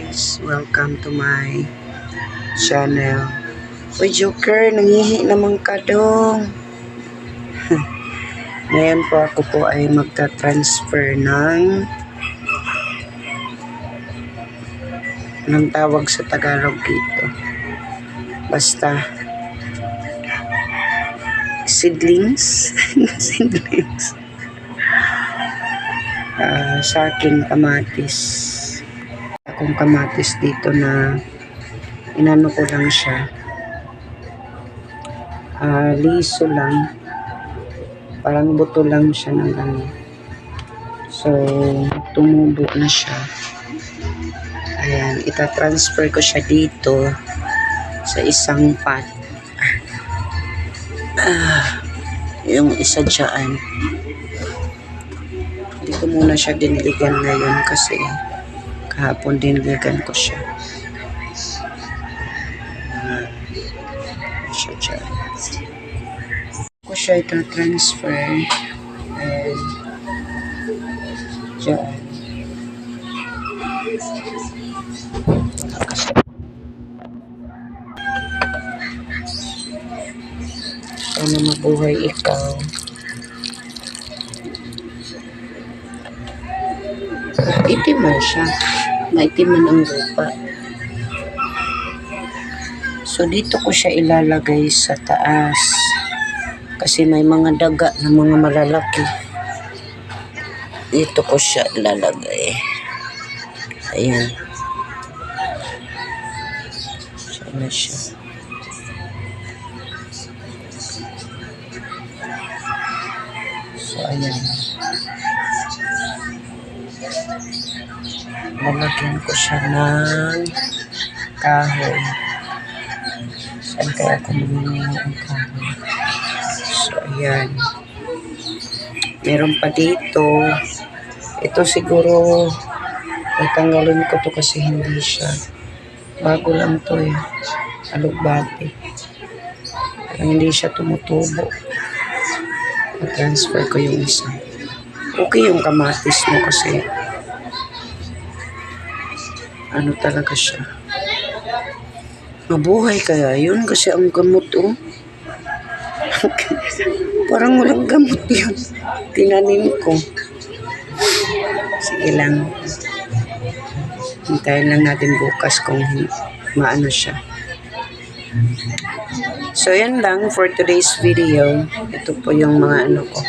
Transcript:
guys, welcome to my channel. Uy Joker, nangihi naman ka dong. Ngayon po ako po ay magta-transfer ng anong tawag sa Tagalog dito, basta seedlings. Seedlings sa aking kamatis. Akong kamatis dito na inano ko lang siya, liso lang, parang buto lang siya ng ano. So tumubo na siya. Ayan, ita-transfer ko siya dito sa isang pot. Yung isa dyan, hindi ko muna siya diniligan ngayon kasi kahapon diniligan ko siya. Siya dyan. Ko siya ita-transfer and dyan. Sana mabuhay ikaw. Itiman siya. Maitiman ang lupa. So dito ko siya ilalagay sa taas. Kasi may mga daga na mga malalaki. Dito ko siya ilalagay. Ayan. Sana siya. So ayan. Lalagyan ko siya ng kahoy. Saan kaya ko mamimili ang kahoy? So ayan. Meron pa dito. Ito siguro natanggalin ko to kasi hindi siya. Bago lang to eh. Alugbati. Parang hindi siya tumutubo. I-transfer ko yung isa. Okay yung kamatis mo kasi ano talaga siya. Mabuhay kaya yun kasi ang gamot oh. Parang walang gamot yun. Tinanim ko. Sige lang. Hintayin lang natin bukas kung maano siya. So yan lang for today's video. Ito po yung mga ano ko.